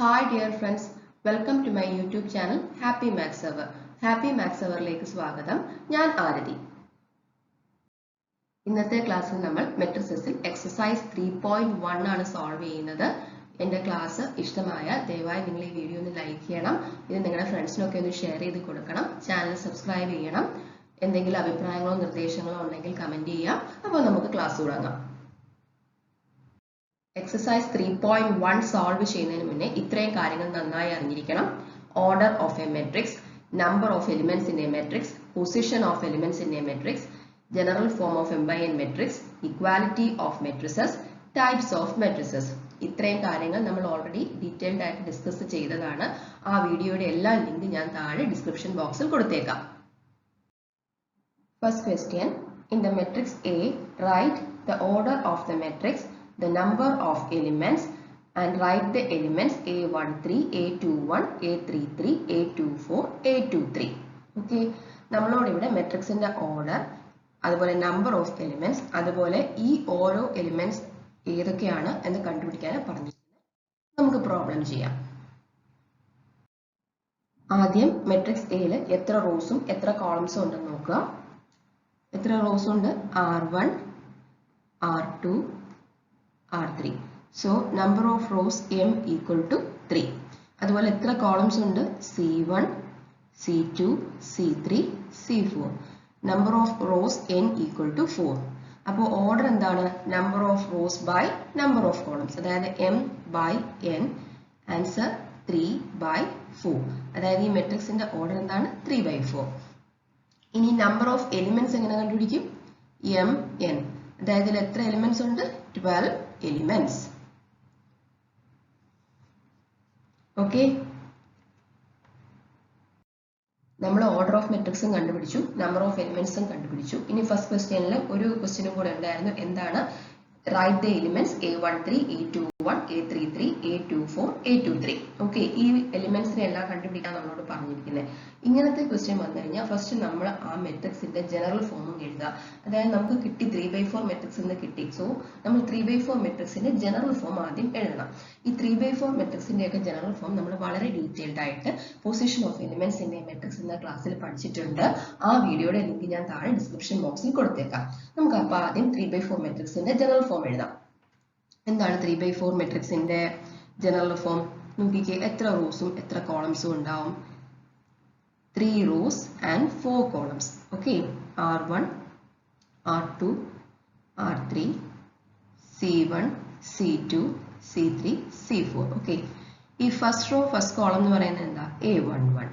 Hi dear friends, welcome to my YouTube channel Happy Maths Hour. Happy Maths Hour-ലേക്ക് സ്വാഗതം. ഞാൻ ആരതി. ഇന്നത്തെ ക്ലാസ്സിൽ നമ്മൾ മെട്രിസസിൽ എക്സസൈസ് 3.1 ആണ് സോൾവ് ചെയ്യുന്നത്. എൻ്റെ ക്ലാസ് ഇഷ്ടമായാൽ ദയവായി നിങ്ങൾ ഈ വീഡിയോ ഒന്ന് ലൈക്ക് ചെയ്യണം. ഇത് നിങ്ങളുടെ ഫ്രണ്ട്സിനൊക്കെ ഒന്ന് ഷെയർ ചെയ്ത് കൊടുക്കണം. ചാനൽ സബ്സ്ക്രൈബ് ചെയ്യണം. എന്തെങ്കിലും അഭിപ്രായങ്ങളോ നിർദ്ദേശങ്ങളോ ഉണ്ടെങ്കിൽ കമന്റ് ചെയ്യാം. അപ്പോൾ നമുക്ക് ക്ലാസ് തുടങ്ങാം. Exercise 3.1 solve ചെയ്യുന്നതിന് മുന്നേ ഇത്രയും കാര്യങ്ങൾ നന്നായി അറിഞ്ഞിരിക്കണം. Order of a matrix, number of elements in a matrix, position of elements in a matrix, general form of m by n matrix, equality of matrices, types of matrices. ഇത്രയും കാര്യങ്ങൾ നമ്മൾ already detailed ആയിട്ട് discuss ചെയ്തതാണ്. ആ വീഡിയോയുടെ എല്ലാ link ഞാൻ താഴെ ഡിസ്ക്രിപ്ഷൻ ബോക്സിൽ കൊടുത്തേക്കാം. First question, in the matrix A, write the order of the matrix, the number of elements and write the elements A13, A21, A33, A24, A23. Okay, നമ്മളോട് ഇവിടെ മെട്രിക്സിന്റെ ഓർഡർ, അതുപോലെ നമ്പർ ഓഫ് എലിമെന്റ്സ്, അതുപോലെ ഈ ഓരോ elements ഏതൊക്കെയാണ് എന്ന് കണ്ടുപിടിക്കാൻ പറഞ്ഞിരിക്കുന്നത്. നമുക്ക് പ്രോബ്ലം ചെയ്യാം. ആദ്യം മെട്രിക്സ് എയിൽ എത്ര റോസും എത്ര കോളംസും ഉണ്ടെന്ന് നോക്കുക. എത്ര റോസ് ഉണ്ട്? R1, R2, R3. So number of rows m equal to 3. അതുപോലെ എത്ര കോളംസ് ഉണ്ട്? C1, C2, C3, C4. Number of rows n equal to 4. അപ്പോൾ ഓർഡർ എന്താണ്? Number of rows by number of columns. അതായത് m by n. Answer 3 by 4. അതായത് ഈ മെട്രിക്സിന്റെ order എന്താണ്? 3 by 4. ഇനി നമ്പർ ഓഫ് എലിമെന്റ്സ് എങ്ങനെ കണ്ടുപിടിക്കും? m n. അതായത് ഇതിൽ എത്ര എലിമെന്റ്സ് ഉണ്ട്? 12 എലിമെന്റ്സ്. ഓക്കെ, നമ്മൾ ഓർഡർ ഓഫ് മെട്രിക്സും കണ്ടുപിടിച്ചു, നമ്പർ ഓഫ് എലിമെന്റ്സും കണ്ടുപിടിച്ചു. ഇനി ഫസ്റ്റ് ക്വസ്റ്റ്യനിൽ ഒരു ക്വസ്റ്റ്യനും കൂടെ ഉണ്ടായിരുന്നു. എന്താണ്? Write the elements A13, A21, A33, A24, A23. Okay, ഈ എലിമെന്റ്സിനെ എല്ലാം കണ്ടുപിടിക്കാൻ നമ്മളോട് പറഞ്ഞിരിക്കുന്നത്. ഇങ്ങനത്തെ ക്വസ്റ്റ്യൻ വന്നു കഴിഞ്ഞാൽ ഫസ്റ്റ് നമ്മൾ ആ മെട്രിക്സിന്റെ ജനറൽ ഫോമും എഴുതുക. അതായത് നമുക്ക് കിട്ടി 3/4 മെട്രിക്സ് എന്ന് കിട്ടി. സോ നമ്മൾ 3/4 മെട്രിക്സിന്റെ ജനറൽ ഫോം ആദ്യം എഴുതണം. ഈ 3/4 മെട്രിക്സിന്റെ ഒക്കെ ജനറൽ ഫോം നമ്മൾ വളരെ ഡീറ്റെയിൽഡ് ആയിട്ട് position of elements in A matrix എന്ന ക്ലാസ്സിൽ പഠിച്ചിട്ടുണ്ട്. ആ വീഡിയോയുടെ ലിങ്ക് ഞാൻ താഴെ ഡിസ്ക്രിപ്ഷൻ ബോക്സിൽ കൊടുത്തേക്കാം. നമുക്ക് അപ്പോൾ ആദ്യം 3/4 മെട്രിക്സിന്റെ ജനറൽ ഫോം എഴുതാം. എന്താണ് 3/4 മെട്രിക്സിന്റെ ജനറൽ ഫോം? നോക്കിക്കേ, എത്ര റോസും എത്ര കോളംസും ഉണ്ടാവും? 3 rows and 4 columns. Okay, R1, R2, R3, C1, C2, C3, C4. Okay, ഈ ഫസ്റ്റ് റോ ഫസ്റ്റ് കോളം എന്ന് പറയുന്നത് എന്താ? A11.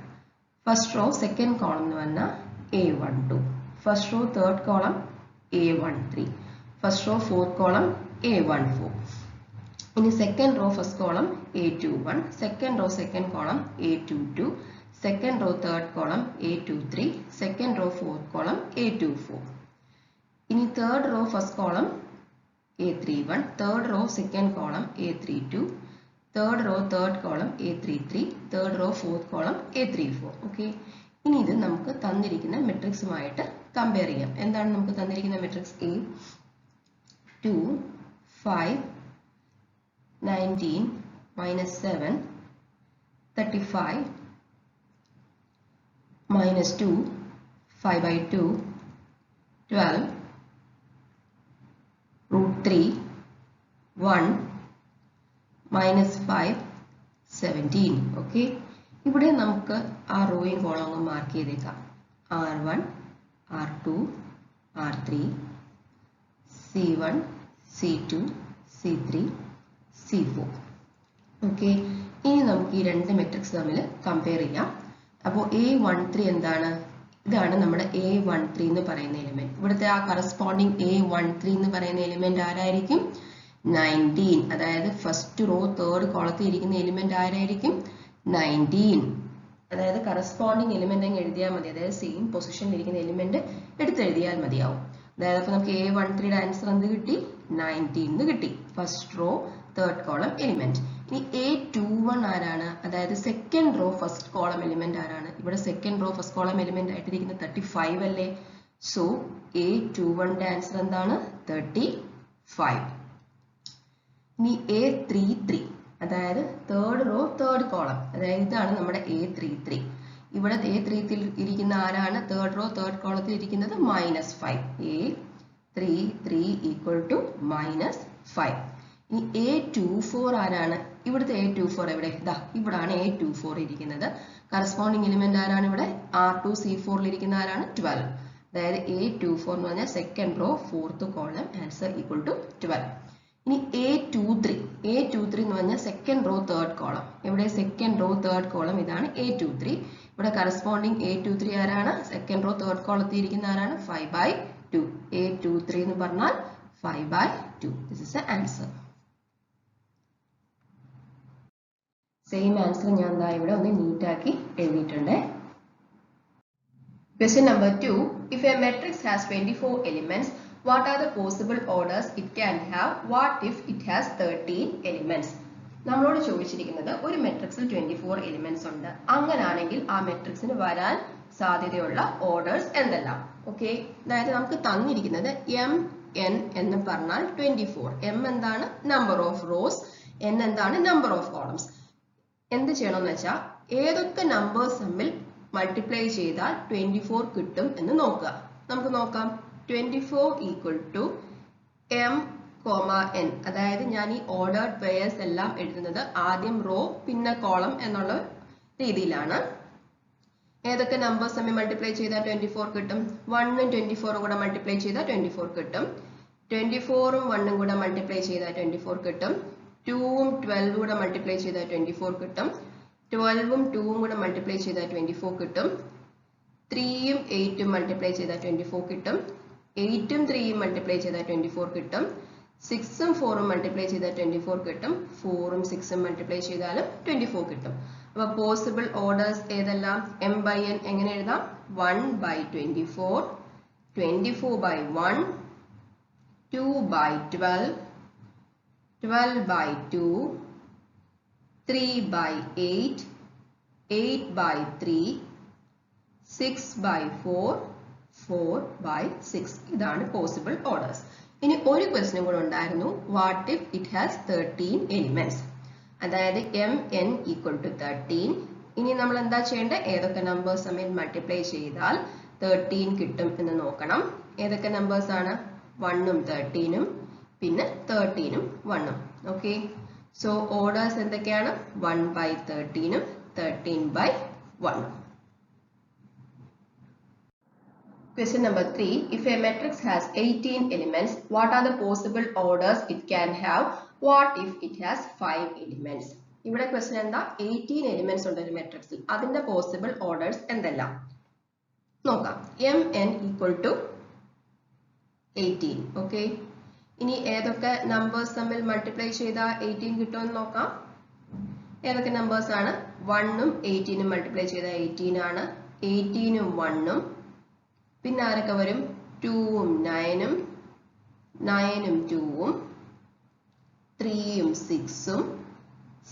First row second column എന്ന് പറഞ്ഞാൽ A12. First row third column A13. First row fourth column A14. ഇനി second row first column A21. Second row second column A22. Second row third column A23, second row fourth column A24. In third row first column A31, third row second column A32, third row third column A33, third row fourth column A34. Okay. ഇനി ഇത് നമുക്ക് തന്നിരിക്കുന്ന മെട്രിക്സുമായിട്ട് compare ചെയ്യാം. എന്താണ് നമുക്ക് തന്നിരിക്കുന്ന matrix? A 2 5 19 -7 35 -2 5/2 12 √3 1 -5 17. Okay, ഇവിടെ നമുക്ക് ആ റോയും കോളവും മാർക്ക് ചെയ്തേക്കാം. R1, R2, R3, C1, C2, C3, C4. Okay, ഇനി നമുക്ക് ഈ രണ്ട് മെട്രിക്സ് തമ്മിൽ കമ്പയർ ചെയ്യാം. അപ്പോൾ A13 എന്താണ്? ഇതാണ് നമ്മുടെ A13 എന്ന് പറയുന്ന എലിമെന്റ്. ഇവിടുത്തെ ആ കറസ്പോണ്ടിങ് A13 എന്ന് പറയുന്ന എലിമെന്റ് ആരായിരിക്കും? 19. അതായത് ഫസ്റ്റ് റോ തേർഡ് കോളത്തിൽ ഇരിക്കുന്ന എലിമെന്റ് ആരായിരിക്കും? 19. അതായത് കറസ്പോണ്ടിങ് എലിമെന്റ് അങ്ങ് എഴുതിയാൽ മതി. അതായത് സെയിം പൊസിഷനിൽ ഇരിക്കുന്ന എലിമെന്റ് എടുത്തെഴുതിയാൽ മതിയാവും. അതായത് അപ്പോൾ നമുക്ക് A13യുടെ ആൻസർ എന്ത് കിട്ടി? 19 എന്ന് കിട്ടി. First row third column element. ഇനി A21 ആരാണ്? അതായത് second row first column element ആരാണ്? ഇവിടെ second row first column element ആയിട്ടിരിക്കുന്ന 35 അല്ലേ? സോ A21ന്റെ ആൻസർ എന്താണ്? 35. ഇനി A33. അതായത് തേർഡ് റോ തേർഡ് കോളം, അതായത് ഇതാണ് നമ്മുടെ A33. ഇവിടെ A33 ഇരിക്കുന്ന ആരാണ്? തേർഡ് റോ തേർഡ് കോളത്തിൽ ഇരിക്കുന്നത് -5. A33 equal to -5. ഇനി A24 ആരാണ്? ഇവിടുത്തെ A24 എവിടെ? ഇതാ ഇവിടാണ് A24 ഇരിക്കുന്നത്. കറസ്പോണ്ടിങ് എലിമെന്റ് ആരാണ് ഇവിടെ? R2C4 ഇരിക്കുന്ന ആരാണ്? 12. അതായത് A24 എന്ന് പറഞ്ഞാൽ second row fourth column, answer equal to 12. ഇനി A23 എന്ന് പറഞ്ഞാൽ സെക്കൻഡ് റോ തേർഡ് കോളം. എവിടെ? സെക്കൻഡ് റോ തേർഡ് കോളം, ഇതാണ് A23. ഇവിടെ കറസ്പോണ്ടിങ് A23 ആരാണ്? സെക്കൻഡ് റോ തേർഡ് കോളത്തിൽ ഇരിക്കുന്ന ആരാണ്? 5/2. A23 എന്ന് പറഞ്ഞാൽ 5/2. This is the answer. Same answer ഞാൻ ദാ ഇവിടെ ഒന്ന് നീറ്റാക്കി എഴുതിയിട്ടുണ്ട്. Question number 2. If a matrix has 24 elements, what are the possible orders it can have? What if it has 13 elements? നമ്മളോട് ചോദിച്ചിരിക്കുന്നത് ഒരു മെട്രിക്സിൽ 24 എലിമെന്റ്സ് ഉണ്ട്. അങ്ങനാണെങ്കിൽ ആ മെട്രിക്സിന് വരാൻ സാധ്യതയുള്ള ഓർഡേഴ്സ് എന്തെല്ലാം? ഓക്കെ, അതായത് നമുക്ക് തന്നിരിക്കുന്നത് mn എന്ന് പറഞ്ഞാൽ 24. m എന്താണ്? Number of rows. n എന്താണ്? Number of columns. എന്ത് ചെയ്യണമെന്ന് വെച്ചാൽ ഏതൊക്കെ നമ്പേഴ്സ് തമ്മിൽ മൾട്ടിപ്ലൈ ചെയ്താൽ 24 കിട്ടും എന്ന് നോക്കുക. നമുക്ക് നോക്കാം. 24 ഈക്വൽ ടു m, n. അതായത് ഞാൻ ഈ ഓർഡേർഡ് പെയർസ് എല്ലാം എഴുതുന്നത് ആദ്യം റോ പിന്നെ കോളം എന്നുള്ള രീതിയിലാണ്. ഏതൊക്കെ നമ്പേഴ്സ് തമ്മിൽ മൾട്ടിപ്ലൈ ചെയ്താൽ 24 കിട്ടും? 1ഉം 24ഉം കൂടെ മൾട്ടിപ്ലൈ ചെയ്താൽ 24 കിട്ടും. 24ഉം 1ഉം കൂടെ മൾട്ടിപ്ലൈ ചെയ്താൽ 24 കിട്ടും. 2ഉം 12ഉം കൂടെ മൾട്ടിപ്ലൈ ചെയ്താൽ 24 കിട്ടും. 12ഉം 2ഉം കൂടെ മൾട്ടിപ്ലൈ ചെയ്താൽ 24 കിട്ടും. 3ഉം 8ഉം മൾട്ടിപ്ലൈ ചെയ്താൽ 24 കിട്ടും. 8ഉം 3ഉം മൾട്ടിപ്ലൈ ചെയ്താൽ 24 കിട്ടും. 6ഉം 4ഉം മൾട്ടിപ്ലൈ ചെയ്താൽ 24 കിട്ടും. 4ഉം 6ഉം മൾട്ടിപ്ലൈ ചെയ്താലും 24 കിട്ടും. അപ്പോൾ പോസിബിൾ ഓർഡേഴ്സ് ഏതെല്ലാം? m/n എങ്ങനെ എഴുതാം? 1/24, 24/1, 2/12, 12/2, 3/8, 8/3, 6/4, 4/6. ഇതാണ് പോസിബിൾ ഓർഡേഴ്സ്. ഇനി ഒരു ക്വസ്റ്റ്യൻ കൂടെ ഉണ്ടായിരുന്നു. What if it has 13 elements? അതായത് mn ഈക്വൽ ടു 13. ഇനി നമ്മൾ എന്താ ചെയ്യേണ്ടത്? ഏതൊക്കെ നമ്പേഴ്സ് തമ്മിൽ മൾട്ടിപ്ലൈ ചെയ്താൽ 13 കിട്ടും എന്ന് നോക്കണം. ഏതൊക്കെ നമ്പേഴ്സ് ആണ്? 1ഉം 13ഉം പിന്നെ 13ഉം 1ഉം. ഓക്കെ, സോ ഓർഡേഴ്സ് എന്തൊക്കെയാണ്? 1/13ഉം 13/1ഉം. Question number 3. If a matrix has 18 elements, what are the possible orders it can have? What if it has 5 elements? ഇവിടെ ക്വസ്റ്റ്യൻ എന്താ? 18 എലിമെന്റ്സ് ഉണ്ട് ഒരു മെട്രിക്സിൽ. അതിന്റെ പോസിബിൾ ഓർഡേഴ്സ് എന്തെല്ലാം നോക്കാം. mn equal to 18. ഓക്കെ, ഇനി ഏതൊക്കെ നമ്പേഴ്സ് തമ്മിൽ മൾട്ടിപ്ലൈ ചെയ്താൽ 18 കിട്ടുമെന്ന് നോക്കാം. ഏതൊക്കെ നമ്പേഴ്സ് ആണ്? 1ഉം 18ഉം മൾട്ടിപ്ലൈ ചെയ്താൽ 18 ആണ്. 18ഉം 1ഉം പിന്നെ ആരൊക്കെ വരും? 2ഉം 9ഉം, 9ഉം 2ഉം, 3ഉം 6ഉം,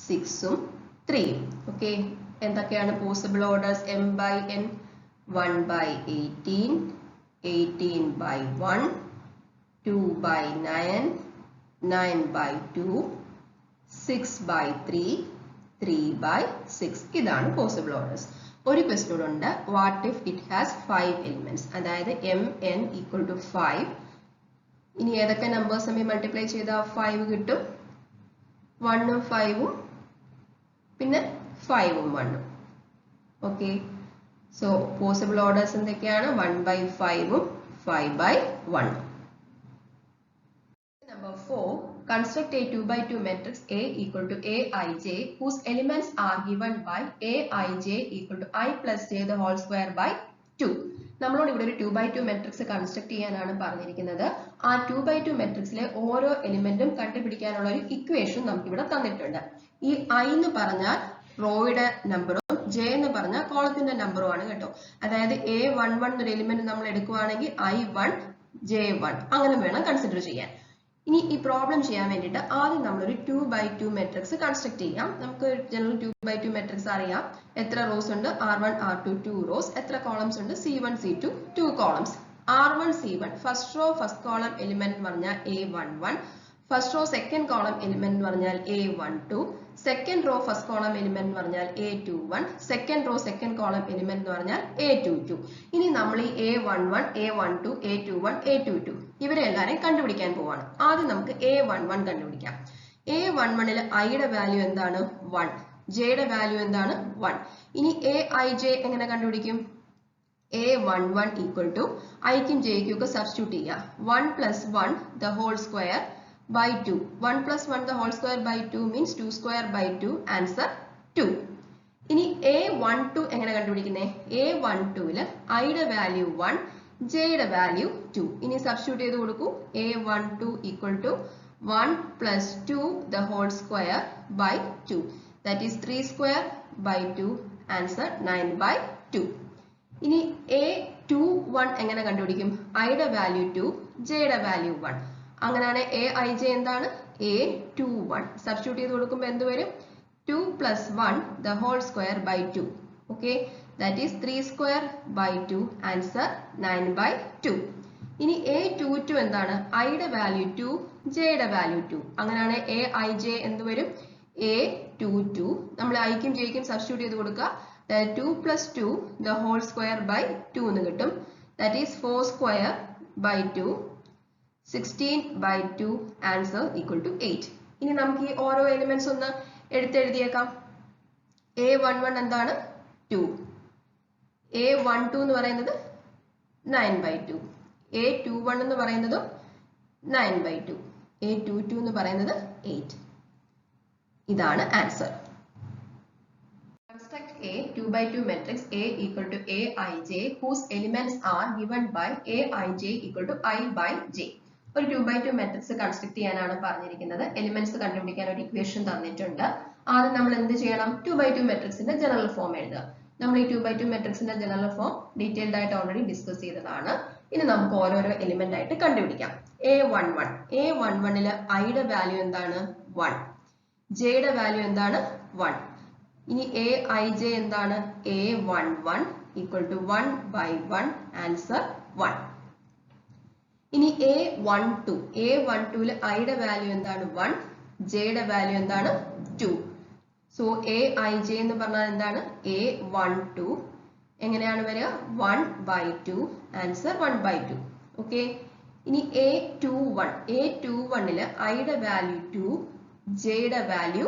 6ഉം 3ഉം. ഓക്കെ, എന്തൊക്കെയാണ് പോസിബിൾ ഓർഡേഴ്സ്? m/n 1/18, 18/1, 2/9, 9/2, 6/3, 3/6. ഇതാണ് പോസിബിൾ ഓർഡേഴ്സ്. ഒരു ക്വസ്റ്റ്യൻ കൂടെ ഉണ്ട്. What if it has 5 elements? അതായത് mn ഈക്വൽ ടു 5. ഇനി ഏതൊക്കെ നമ്പേഴ്സ് തമ്മിൽ മൾട്ടിപ്ലൈ ചെയ്താൽ 5 കിട്ടും? 1ഉം 5ഉം പിന്നെ 5ഉം 1ഉം. ഓക്കെ, സോ പോസിബിൾ ഓർഡേഴ്സ് എന്തൊക്കെയാണ്? 1/5ഉം 5/1ഉം. Number 4. Construct a 2x2 matrix A equal to Aij whose elements are given by Aij equal to I plus j the whole square by 2. നമ്മളോട് ഇവിടെ ഒരു 2x2 മെട്രിക്സ് കൺസ്ട്രക്ട് ചെയ്യാനാണ് പറഞ്ഞിരിക്കുന്നത്. ആ 2x2 മെട്രിക്സിലെ ഓരോ എലിമെന്റും കണ്ടുപിടിക്കാനുള്ള ഒരു ഇക്വേഷൻ നമുക്ക് ഇവിടെ തന്നിട്ടുണ്ട്. ഈ I എന്ന് പറഞ്ഞാൽ റോയുടെ നമ്പറും j എന്ന് പറഞ്ഞാൽ കോളത്തിന്റെ നമ്പറും ആണ് കേട്ടോ. അതായത് A11 ഒരു എലിമെന്റ് നമ്മൾ എടുക്കുകയാണെങ്കിൽ I1 J1 അങ്ങനെ വേണം കൺസിഡർ ചെയ്യാൻ. ഇനി ഈ പ്രോബ്ലം ചെയ്യാൻ വേണ്ടിയിട്ട് ആദ്യം നമ്മളൊരു 2x2 മെട്രിക്സ് കൺസ്ട്രക്ട് ചെയ്യാം. നമുക്ക് ജനറൽ 2x2 മെട്രിക്സ് അറിയാം. എത്ര റോസ് ഉണ്ട്? R1 R2 2 rose. എത്ര കോളംസ് ഉണ്ട്? C1 C2 2 columns. R1 C1 first row first column element എന്ന് പറഞ്ഞാൽ A11, first row second column element എന്ന് പറഞ്ഞാൽ A12, second row first column element എന്ന് പറഞ്ഞാൽ A21, second row second column element എന്ന് പറഞ്ഞാൽ A22. ഇനി നമ്മൾ ഈ A11, A12, A21, A22 ഇവരെ എല്ലാവരെയും കണ്ടുപിടിക്കാൻ പോവാണ്. ആദ്യം നമുക്ക് A11 കണ്ടുപിടിക്കാം. A11ൽ ഐയുടെ വാല്യൂ എന്താണ്? 1. ജെയുടെ വാല്യൂ എന്താണ്? 1. ഇനി Aij എങ്ങനെ കണ്ടുപിടിക്കും? A11 equal to ഐക്കും ജെയ്ക്കും ഒക്കെ സബ്സ്റ്റിറ്റ്യൂട്ട് ചെയ്യുക. 1 plus 1 the whole square by 2. 1 plus 1 the whole square by 2 means 2 square by 2. Answer 2. ഇനി A12 എങ്ങനെ കണ്ടുപിടിക്കുന്നേ? A12ൽ ഐയുടെ വാല്യൂ 1, ജെയുടെ വാല്യൂ 2. ഇനി സബ്സ്റ്റിറ്റ്യൂട്ട് ചെയ്ത് കൊടുക്കൂ. A12 equal to 1 plus 2 the whole square by 2. That is 3 square by 2. Answer 9 by 2. ഇനി A21 എങ്ങനെ കണ്ടുപിടിക്കും? ഐയുടെ വാല്യൂ 2, ജെയുടെ വാല്യൂ 1. അങ്ങനെയാണ് Aij എന്താണ്? A21. സബ്സ്റ്റിറ്റ്യൂട്ട് ചെയ്ത് കൊടുക്കുമ്പോൾ എന്ത് വരും? 2 plus 1 the whole square by 2. Okay, that is 3 square by 2. Answer 9 by 2. ഇനി A22 എന്താണ്? ഐയുടെ വാല്യൂ 2, ജെയുടെ വാല്യൂ 2. അങ്ങനെയാണ് Aij എന്ത് വരും? A22. നമ്മൾ ഐക്കും ജെയ്ക്കും സബ്സ്റ്റിറ്റ്യൂട്ട് ചെയ്ത് കൊടുക്കുക. 2 plus 2 the whole square by 2 എന്ന് കിട്ടും. That is 4 square by 2. 16 by 2. Answer equal to 8. ഇനി നമുക്ക് ഈ ഓരോ എലിമെന്റ്സ് ഒന്ന് എഴുതിയേക്കാം. A11 എന്താണ്? 2. A12 എന്ന് പറയുന്നത് 9 by 2. A21 എന്ന് പറയുന്നത് 9 by 2. A22 എന്ന് പറയുന്നത് 8. ഇതാണ് answer. Construct a 2 by 2 matrix A equal to Aij whose elements are given by Aij equal to I by j. ഒരു 2 by 2 മാട്രിക്സ് കൺസ്ട്രക്ട് ചെയ്യാനാണ് പറഞ്ഞിരിക്കുന്നത്. എലിമെന്റ്സ് കണ്ടുപിടിക്കാൻ ഒരു ഇക്വേഷൻ തന്നിട്ടുണ്ട്. ആദ്യം നമ്മൾ എന്ത് ചെയ്യണം? 2 by 2 മാട്രിക്സിന്റെ ജനറൽ ഫോം എഴുതുക. നമ്മൾ ഈ 2 by 2 മാട്രിക്സിന്റെ ജനറൽ ഫോം ഡീറ്റെയിൽഡ് ആയിട്ട് ഓൾറെഡി ഡിസ്കസ് ചെയ്തതാണ്. ഇനി നമുക്ക് ഓരോരോ എലിമെന്റ് ആയിട്ട് കണ്ടുപിടിക്കാം. A11ൽ ഐയുടെ വാല്യൂ എന്താണ്? 1. ജെയുടെ വാല്യൂ എന്താണ്? 1. ഇനി Aij എന്താണ്? A11 equal to 1 by 1. Answer 1. ഇനി A12ൽ ഐയുടെ വാല്യൂ എന്താണ്? 1. ജെയുടെ വാല്യൂ എന്താണ്? 2. സോ Aij എന്ന് പറഞ്ഞാൽ എന്താണ്? A12 എങ്ങനെയാണ് വരിക? 1 by 2. Answer 1 by 2. ഓക്കെ. ഇനി A21ൽ ഐയുടെ വാല്യൂ 2, ജെയുടെ വാല്യൂ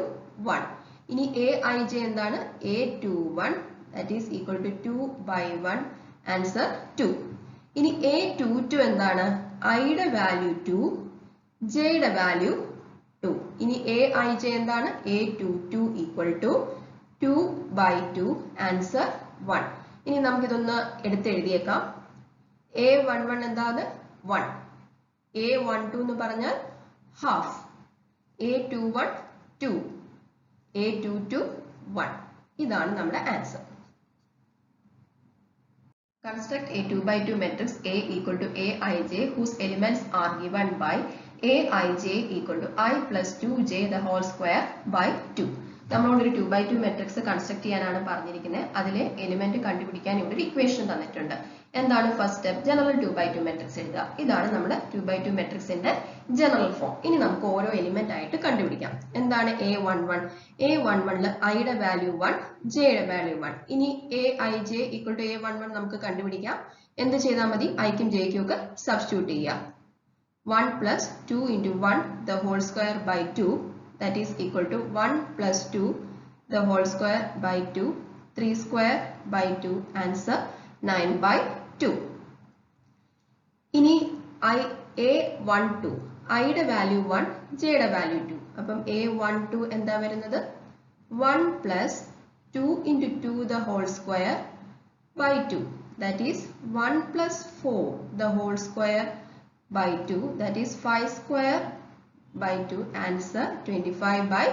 1. ഇനി Aij എന്താണ്? A21 that is equal to 2 by 1. Answer 2. ഇനി A22 എന്താണ്? ഐയുടെ വാല്യൂ 2, ജെയുടെ വാല്യൂ 2. ഇനി Aij എന്താണ്? A22 equal to 2 by 2. Answer 1. ഇനി നമുക്കിതൊന്ന് എടുത്തെഴുതിയേക്കാം. A11 എന്താണ്? 1. A12 എന്ന് പറഞ്ഞാൽ half. A21 2. A22 1. ഇതാണ് നമ്മുടെ answer. Construct a 2 by 2 matrix A equal to Aij whose elements are given by Aij equal to I plus 2j the whole square by 2. നമ്മളോട് ഒരു 2 by 2 matrix construct ചെയ്യാനാണ് പറഞ്ഞിരിക്കുന്നത്. അതിലെ element കണ്ടുപിടിക്കാൻ ഇവിടെ ഒരു ഇക്വേഷൻ തന്നിട്ടുണ്ട്. എന്താണ് first step? General 2 by 2 matrix എഴുതുക. ഇതാണ് നമ്മുടെ 2 by 2 മാട്രിക്സിന്റെ ജനറൽ ഫോം. ഇനി നമുക്ക് ഓരോ എലിമെന്റ് ആയിട്ട് കണ്ടുപിടിക്കാം. എന്താണ് A11? A11ൽ ഐയുടെ വാല്യൂ 1, ജെയുടെ വാല്യൂ 1. ഇനി Aij equal to A11 നമുക്ക് കണ്ടുപിടിക്കാം. എന്ത് ചെയ്താൽ മതി? ഐക്കും ജെയ്ക്കും ഒക്കെ സബ്സ്റ്റിറ്റ്യൂട്ട് ചെയ്യുക. 1 plus 2 into 1 the whole square by 2. That is equal to 1 plus 2 the whole square by 2. 3 square by 2. Answer 9 by 2. ഇനി A12 ഐയുടെ വാല്യൂ 1, ജെയുടെ വാല്യൂ 2. അപ്പം A12 എന്താ വരുന്നത്? 1 plus 2 into 2 the whole square by 2. That is 1 plus 4 the whole square by 2. That is 5 square by 2. Answer 25 by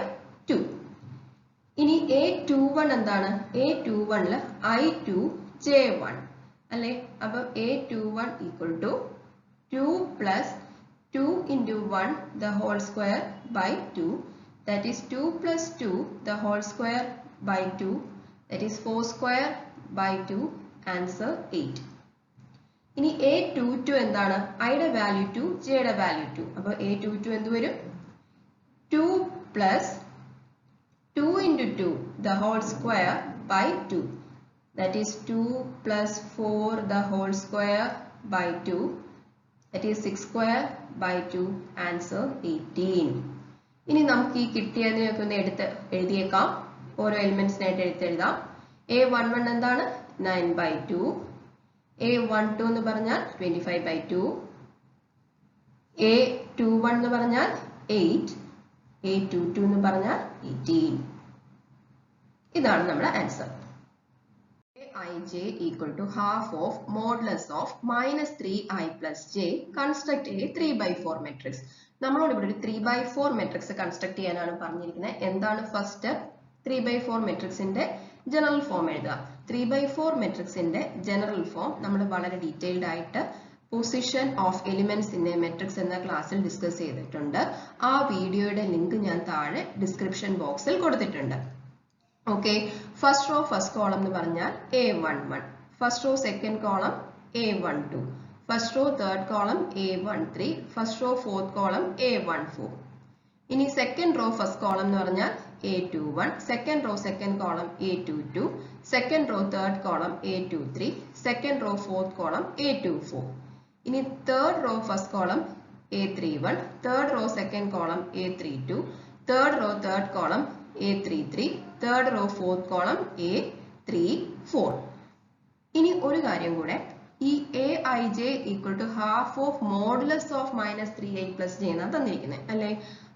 2. ഇനി A21 എന്താണ്? A21ൽ I2 J1 അല്ലെ? അപ്പം A21 equal to 2 plus 2 into 1 the whole square by 2. That is 2 plus 2 the whole square by 2. That is 4 square by 2. Answer 8. ഇനി A22 എന്താണ്? ഐയുടെ value 2, ജെയുടെ value 2. അപ്പോൾ A22 എന്ത് വരും? 2 plus 2 into 2 the whole square by 2. That is 2 plus 4 the whole square by 2. That is 6 square by 2. Answer 18. ഇനി നമുക്ക് ഈ കിട്ടിയതിനൊക്കെ ഒന്ന് എഴുതിയേക്കാം. ഓരോ എലിമെന്റ്സിനായിട്ട് എഴുതാം. A11 എന്താണ്? 9/2. A12 എന്ന് പറഞ്ഞാൽ 25/2. A21 എന്ന് പറഞ്ഞാൽ 8. A22 എന്ന് പറഞ്ഞാൽ 18. ഇതാണ് നമ്മുടെ answer. Aij equal to half of modulus of minus 3i plus j. Construct a 3/4 matrix. നമ്മളോട് ഇവിടെ ഒരു 3/4 matrix കൺസ്ട്രക്ട് ചെയ്യാനാണ് പറഞ്ഞിരിക്കുന്നത്. എന്താണ് ഫസ്റ്റ്? 3/4 matrixന്റെ ജനറൽ ഫോം എഴുതുക. 3/4 matrixന്റെ ജനറൽ ഫോം നമ്മൾ വളരെ ഡീറ്റെയിൽഡ് ആയിട്ട് position of elements in A matrix എന്ന ക്ലാസ്സിൽ ഡിസ്കസ് ചെയ്തിട്ടുണ്ട്. ആ വീഡിയോയുടെ ലിങ്ക് ഞാൻ താഴെ ഡിസ്ക്രിപ്ഷൻ ബോക്സിൽ കൊടുത്തിട്ടുണ്ട്. Okay, first row first column എന്ന് പറഞ്ഞാൽ A11, first row second column A12, first row third column A13, first row fourth column A14. ഇനി സെക്കൻഡ് റോ ഫസ്റ്റ് കോളം എന്ന് പറഞ്ഞാൽ A21, second row second column A22, second row third column A23, second row fourth column A24. ഇനി third row first column A31, third row second column A32, third row third column A33, third row fourth column A34. ഇനി ഒരു കാര്യം കൂടെ, ഈ Aij equal to half of modulus of -3i plus j എന്നാണ് തന്നിരിക്കുന്നത് അല്ലേ?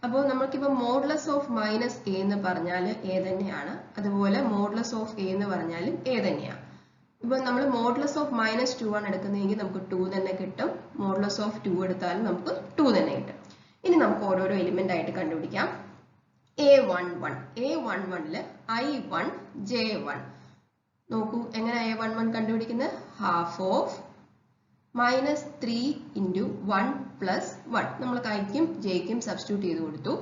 അപ്പോൾ നമുക്കിപ്പോൾ മോഡുലസ് ഓഫ് മൈനസ് എ എന്ന് പറഞ്ഞാൽ എ തന്നെയാണ്, അതുപോലെ മോഡുലസ് ഓഫ് എ എന്ന് പറഞ്ഞാലും എ തന്നെയാണ്. ഇപ്പൊ നമ്മൾ മോഡുലസ് ഓഫ് -2 ആണ് എടുക്കുന്നതെങ്കിൽ നമുക്ക് 2 തന്നെ കിട്ടും. മോഡുലസ് ഓഫ് 2 എടുത്താലും നമുക്ക് 2 തന്നെ കിട്ടും. ഇനി നമുക്ക് ഓരോരോ എലിമെന്റ് ആയിട്ട് കണ്ടുപിടിക്കാം. A11ല് I1 J1. നോക്കൂ എങ്ങനെ A11 കണ്ടുപിടിക്കുന്നത്? Half of -3 into 1 plus 1. നമ്മൾ കൈക്കും ജെയ്ക്കും സബ്സ്റ്റിറ്റ്യൂട്ട് ചെയ്ത് കൊടുത്തു.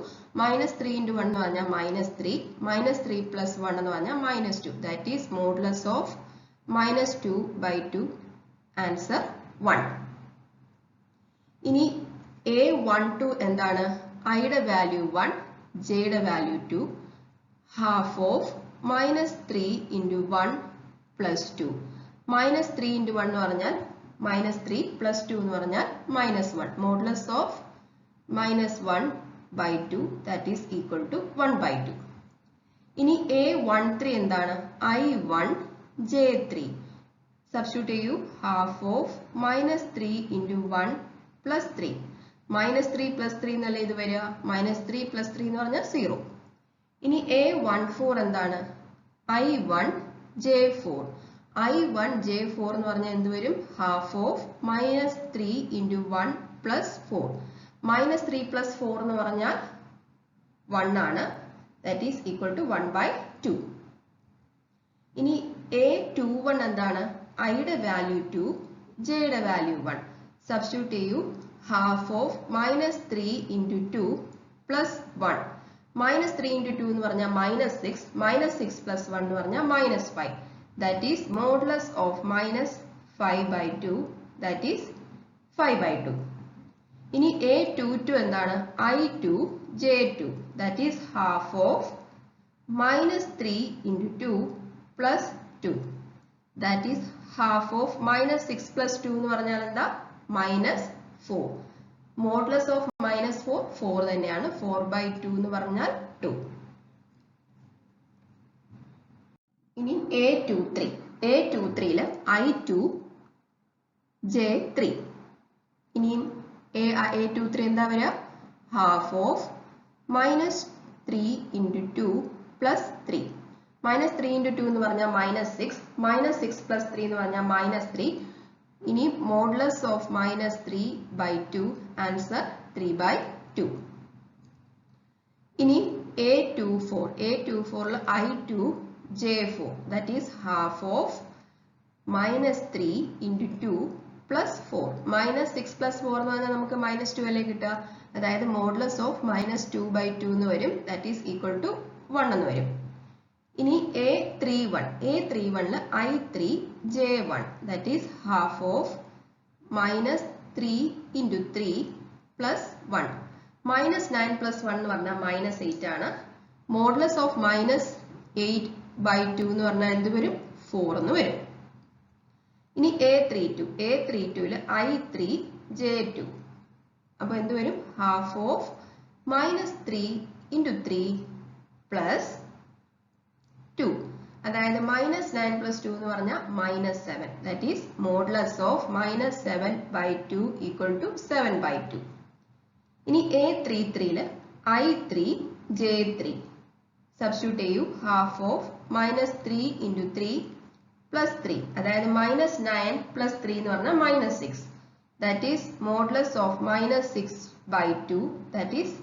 -3 into 1 എന്ന് പറഞ്ഞാൽ -3, -3 plus 1 എന്ന് പറഞ്ഞാൽ -2. That is modulus of -2/2. Answer 1. ഇനി A12 എന്താണ്? ഐയുടെ വാല്യൂ 1, ജെയുടെ value 2. Half of -3 into 1 plus 2. -3 into 1 എന്ന് പറഞ്ഞാൽ -3 plus 2 എന്ന് പറഞ്ഞാൽ -1. Modulus of -1/2 that is equal to 1/2. ഇനി A13 എന്താണ്? I1 J3. സബ്സ്റ്റിറ്റ്യൂട്ട് ചെയ്യൂ. Half of -3 into 1 plus 3. -3 plus 3 എന്നല്ലേ ഇത് വരിക? -3 plus 3 എന്ന് പറഞ്ഞാൽ 0. ഇനി A14 എന്താണ്? I1 J4. I1 J4 എന്ന് പറഞ്ഞാൽ എന്ത് വരും? Half of -3 into 1 plus 4. -3 plus 4 എന്ന് പറഞ്ഞാൽ 1 ആണ്. That is equal to 1/2. ഇനി A21 എന്താണ്? ഐയുടെ വാല്യൂ 2, ജെയുടെ വാല്യൂ 1. സബ്സ്റ്റിറ്റ്യൂട്ട് ചെയ്യൂ. Half of -3 into 2 plus 1. -3 into 2 എന്ന് പറഞ്ഞാൽ -6, -6 plus 1 എന്ന് പറഞ്ഞാൽ -5. That is modulus of -5/2. That is 5/2. ഇനി A22 എന്താണ്? I2 J2. That is half of -3 into 2 plus 2. That is half of -6 plus 2 എന്ന് പറഞ്ഞാൽ എന്താ? -4. മോഡുലസ് ഓഫ് -4 4 തന്നെയാണ്. 4/2 എന്ന് പറഞ്ഞാൽ 2. ഇനി A23ല് I2 J3. ഇനിയും A23 എന്താ വരിക? Half of -3 into 2 plus 3. -3 into 2 എന്ന് പറഞ്ഞാൽ -6, -6 plus 3 എന്ന് പറഞ്ഞാൽ -3. ഇനി മോഡുലസ് ഓഫ് -3/2. ആൻസർ 3/2. ഇനി A24ല് I2 J4. That is half of -3 into 2 plus 4. -6 plus 4 എന്ന് പറഞ്ഞാൽ നമുക്ക് -2 അല്ലേ കിട്ടുക. അതായത് മോഡുലസ് ഓഫ് -2/2 എന്ന് വരും. ദാറ്റ് ഈസ് ഈക്വൽ ടു 1 എന്ന് വരും. ഇനി A31ല് I3 J1. That is half of -3 into 3 plus 1. Minus 9 plus 1 എന്ന് പറഞ്ഞാൽ മൈനസ് 8 ആണ്. മോഡുലസ് ഓഫ് മൈനസ് 8/2 എന്ന് പറഞ്ഞാൽ എന്ത് വരും? 4 എന്ന് വരും. ഇനി A32 I3 J2 അപ്പൊ എന്ത് വരും? Half of minus 3 into 3 plus 2 അതായത് മൈനസ് 9 പ്ലസ് 2 എന്ന് പറഞ്ഞാൽ minus 7. That is modulus of minus 7/2 equal to 7/2. ഇനി A33 I3 J3 സബ്സ്റ്റിറ്റ്യൂട്ട് ചെയ്യൂ. Half of minus 3 into 3 plus 3 അതായത് മൈനസ് 9 പ്ലസ് 3 എന്ന് പറഞ്ഞാൽ minus 6. That is modulus of minus 6/2. That is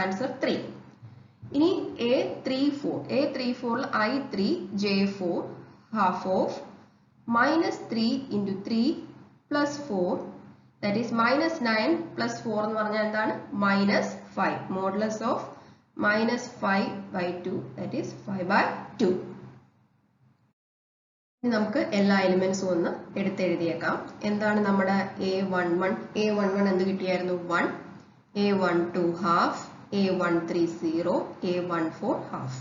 answer 3. ഇനി A34 I3 J4 half of minus 3 into 3 plus 4 that is minus 9 plus 4 എന്ന് പറഞ്ഞാൽ എന്താണ്? Minus 5. Modulus of minus 5/2 that is 5/2. ഇനി നമുക്ക് എല്ലാ എലിമെന്റ്സും ഒന്ന് എടുത്തെഴുതിയേക്കാം. എന്താണ് നമ്മുടെ A11 എന്ത് കിട്ടിയായിരുന്നു? 1, A12 half, A13 0, A14 half.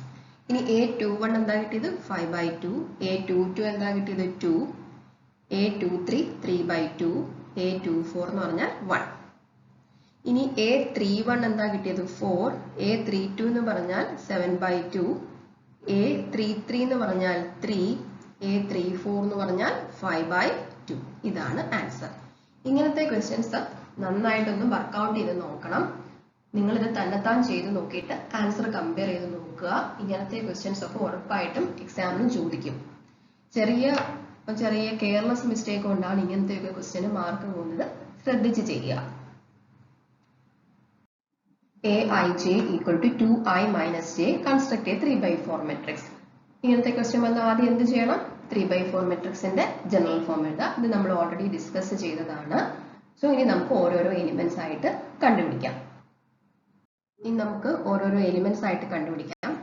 ഇനി A21 എന്താ കിട്ടിയത്? 5/2. A22 എന്താ കിട്ടിയത്? 2, A23 3/2, A24 എന്ന് പറഞ്ഞാൽ 1. ഇനി A31 എന്താ കിട്ടിയത്? 4, A32 എന്ന് പറഞ്ഞാൽ 7/2, A33 എന്ന് പറഞ്ഞാൽ 3, A34 എന്ന് പറഞ്ഞാൽ 5/2. ഇതാണ് ആൻസർ. ഇങ്ങനത്തെ ക്വസ്റ്റ്യൻസ് നന്നായിട്ടൊന്ന് വർക്ക്ഔട്ട് ചെയ്ത് നോക്കണം. നിങ്ങളിത് തന്നെത്താൻ ചെയ്ത് നോക്കിയിട്ട് ആൻസർ കമ്പയർ ചെയ്ത് നോക്കുക. ഇങ്ങനത്തെ ക്വസ്റ്റ്യൻസ് ഒക്കെ ഉറപ്പായിട്ടും എക്സാമിനും ചോദിക്കും. ചെറിയ കെയർലെസ് മിസ്റ്റേക്ക് കൊണ്ടാണ് ഇങ്ങനത്തെയൊക്കെ ക്വസ്റ്റ്യന് മാർക്ക് പോകുന്നത്. ശ്രദ്ധിച്ച് ചെയ്യുക. Aij equal to 2i minus j construct a 3/4 matrix. ഇങ്ങനത്തെ ക്വസ്റ്റ്യൻ വന്നാൽ ആദ്യം എന്ത് ചെയ്യണം? 3/4 മെട്രിക്സിന്റെ ജനറൽ ഫോം എഴുതുക. ഇത് നമ്മൾ ഓൾറെഡി ഡിസ്കസ് ചെയ്തതാണ്. സോ ഇനി നമുക്ക് ഓരോരോ എലിമെന്റ്സ് ആയിട്ട് കണ്ടുപിടിക്കാം.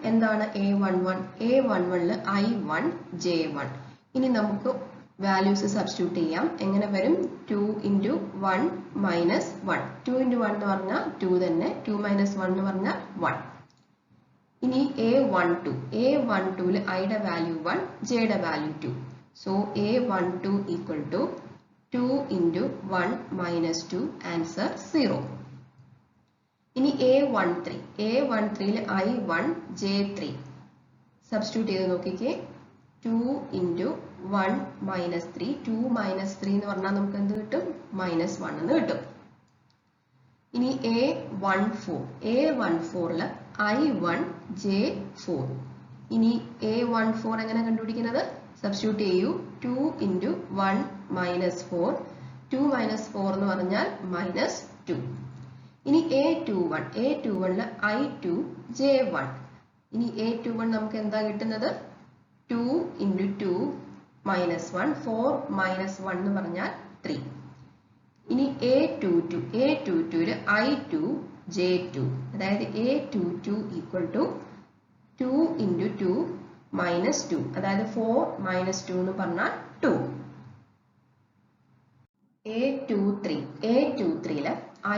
എന്താണ് A11? A11 I1 J1. ഇനി നമുക്ക് വാല്യൂസ് സബ്സ്റ്റിറ്റ്യൂട്ട് ചെയ്യാം. എങ്ങനെ വരും? 2 ഇൻറ്റു 1 മൈനസ് 1. 2 ഇൻറ്റു 1 എന്ന് പറഞ്ഞാൽ 2 തന്നെ. 2 മൈനസ് 1 എന്ന് പറഞ്ഞാൽ 1. ഇനി A12 ഐയുടെ വാല്യൂ 1, ജെയുടെ value 2. So A12 equal to 2 into 1 minus 2 answer 0. ഇനി A13 I1 J3 സബ്സ്റ്റിറ്റ്യൂട്ട് ചെയ്ത് നോക്കിക്കേ. 2 ഇൻറ്റു 1 മൈനസ് 3. 2 മൈനസ് 3 എന്ന് പറഞ്ഞാൽ നമുക്ക് എന്ത് കിട്ടും? മൈനസ് 1 എന്ന് കിട്ടും. ഇനി A14 I1 J4. ഇനി A14 എങ്ങനെ കണ്ടുപിടിക്കുന്നത്? സബ്സ്റ്റിറ്റ്യൂട്ട് ചെയ്യൂ. 2 ഇൻറ്റു 1 മൈനസ് 4. 2 മൈനസ് 4 എന്ന് പറഞ്ഞാൽ മൈനസ് 2. ഇനി A21 I2 J1. ഇനി A21 നമുക്ക് എന്താ കിട്ടുന്നത്? 2 ഇൻറ്റു 2 മൈനസ് 1. 4 മൈനസ് 1 എന്ന് പറഞ്ഞാൽ 3. ഇനി A22 I2 J2. അതായത് A22 equal to 2 into 2 minus 2. അതായത് 4 മൈനസ് 2 എന്ന് പറഞ്ഞാൽ 2. A23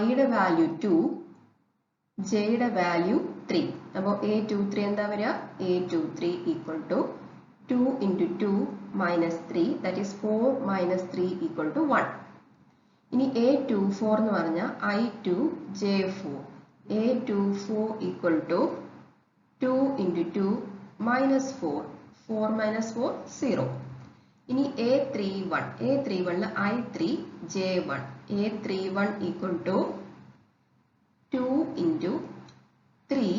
ഐയുടെ വാല്യൂ 2, ജെയുടെ വാല്യൂ 3. അപ്പോൾ A23 എന്താ വരിക? A23 equal to 2 into 2 minus 3. That is 4 minus 3 equal to 1. ഇനി A24 എന്ന് പറഞ്ഞാൽ I2 J4. A24 equal to 2 into 2 minus 4. 4 minus 4 0. ഇനി A31 I3 J1. A31 equal to 2 into 3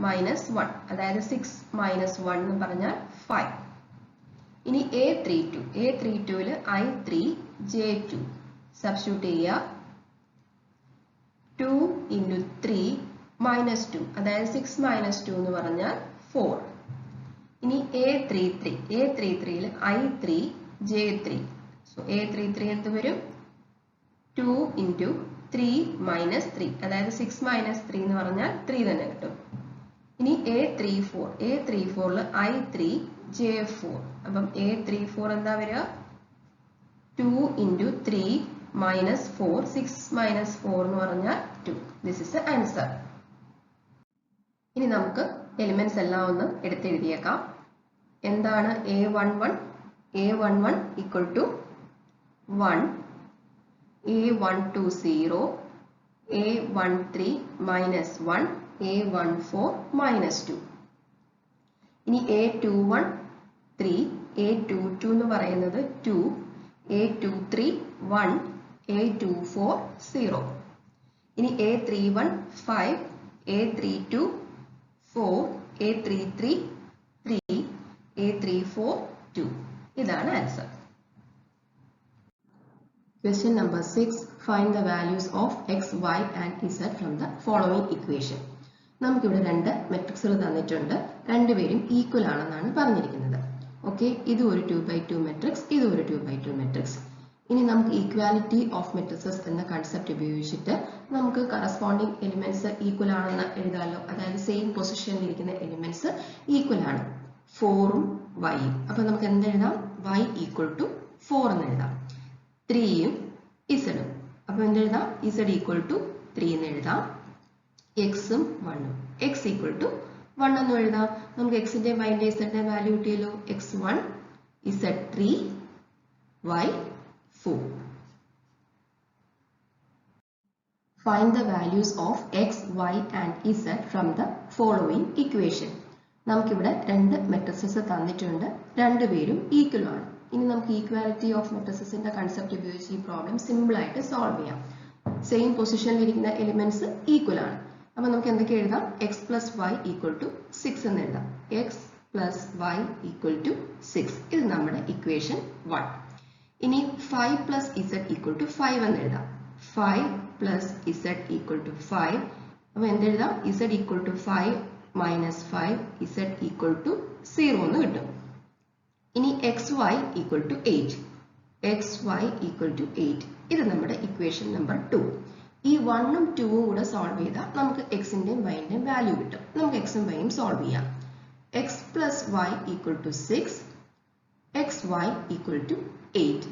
minus 1. അതായത് 6 മൈനസ് 1 എന്ന് പറഞ്ഞാൽ 5. ഇനി A32 I3 J2 സബ്സ്റ്റിറ്റ്യൂട്ട് ചെയ്യുക. 2 into 3 minus 2. അതായത് 6 മൈനസ് 2 എന്ന് പറഞ്ഞാൽ 4. ഇനി A33 I3 J3. So A33 എന്ത് വരും? 2 ഇൻറ്റു 3 മൈനസ് 3. അതായത് 6 മൈനസ് 3 എന്ന് പറഞ്ഞാൽ 3 തന്നെ കിട്ടും. ഇനി A34 I3 J4. അപ്പം A34 എന്താ വരിക? 2 ഇൻറ്റു 3 minus 4. 6 minus 4 എന്ന് പറഞ്ഞാൽ 2. This is the answer. ഇനി നമുക്ക് എലിമെന്റ്സ് എല്ലാം ഒന്ന് എടുത്തെഴുതിയേക്കാം. എന്താണ് A11? A11 equal to 1, A12 0, A13 minus 1, A14 minus 2. ഇനി A21 3, A22 എന്ന് പറയുന്നത് 2, A23 1, A24 0. ഇനി A31 5, A32 4, A33 3, A34 2. ഇതാണ് answer. Question number 6. Find the values of x, y and z from the following equation. നമുക്കിവിടെ രണ്ട് മെട്രിക്സുകൾ തന്നിട്ടുണ്ട്. രണ്ടുപേരും ഈക്വൽ ആണെന്നാണ് പറഞ്ഞിരിക്കുന്നത്. ഓക്കെ, ഇത് ഒരു 2x2 മെട്രിക്സ്, ഇത് ഒരു 2x2 മെട്രിക്സ്. ഇനി നമുക്ക് ഈക്വാലിറ്റി ഓഫ് മെട്രിക്സസ് എന്ന കൺസെപ്റ്റ് ഉപയോഗിച്ചിട്ട് നമുക്ക് കറസ്പോണ്ടിങ് എലിമെന്റ്സ് ഈക്വൽ ആണെന്ന് എഴുതാമല്ലോ. അതായത് സെയിം പൊസിഷനിൽ ഇരിക്കുന്ന എലിമെന്റ്സ് ഈക്വൽ ആണ്, 4ഉം yയും. അപ്പൊ നമുക്ക് എന്തെഴുതാം? y ഈക്വൽ ടു 4 എന്ന് എഴുതാം. 3യും ഇസഡും. അപ്പൊ എന്തെഴുതാം? z ഈക്വൽ ടു 3 എന്ന് എഴുതാം. എക്സും 1ഉം. x ഈക്വൽ ടു 1 എന്ന് എഴുതാം. നമുക്ക് എക്സിന്റെ വൈന്റെ ഇസഡിന്റെ വാല്യൂ കിട്ടിയല്ലോ. x1 z3 y4. Find the values of x, y and z from the following equation. നമുക്കിവിടെ രണ്ട് മെട്രിക്സസ് തന്നിട്ടുണ്ട്. രണ്ടുപേരും ഈക്വൽ ആണ്. ഇനി നമുക്ക് ഈക്വാലിറ്റി ഓഫ് മെട്രിക്സസിന്റെ കൺസെപ്റ്റ് ഉപയോഗിച്ച് ഈ പ്രോബ്ലം സിമ്പിൾ ആയിട്ട് സോൾവ് ചെയ്യാം. സെയിം പൊസിഷനിൽ ഇരിക്കുന്ന എലിമെന്റ്സ് ഈക്വൽ ആണ്. അപ്പൊ നമുക്ക് എന്തൊക്കെ എഴുതാം? x plus y equal to 6 എന്ന് എഴുതാം. x plus y equal to 6. ഇത് നമ്മുടെ ഇക്വേഷൻ 1. ഇനി 5 പ്ലസ് z ഈക്വൽ ടു 5 എന്ന് എഴുതാം. 5 പ്ലസ് z ഈക്വൽ ടു 5. അപ്പൊ എന്തെഴുതാം? z equal to 5 minus 5, z equal to 0 എന്ന് കിട്ടും. ഇനി xy equal to 8. xy equal to 8. ഇത് നമ്മുടെ ഇക്വേഷൻ നമ്പർ 2. ഈ 1ഉം 2ഉം കൂടെ സോൾവ് ചെയ്താൽ നമുക്ക് എക്സിന്റെയും വൈന്റെയും വാല്യൂ കിട്ടും. നമുക്ക് എക്സും വൈയും സോൾവ് ചെയ്യാം. x plus y equal to 6, xy equal to 8.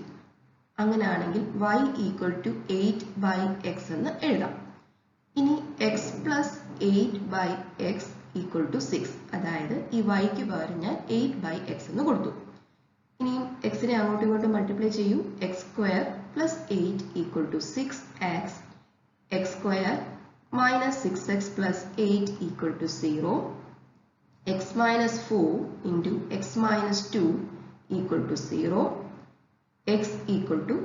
അങ്ങനെയാണെങ്കിൽ y equal to 8 by x എന്ന് എഴുതാം. ഇനി x plus 8 by x equal to 6. അതായത് ഈ yക്ക് പകരം ഞാൻ 8 ബൈ x എന്ന് കൊടുത്തു. ഇനിയും എക്സിനെ അങ്ങോട്ടും ഇങ്ങോട്ടും മൾട്ടിപ്ലൈ ചെയ്യൂ. x square plus 8 equal to 6x, x square minus 6x plus 8 equal to 0, x minus 4 into x minus 2 equal to 0, x equal to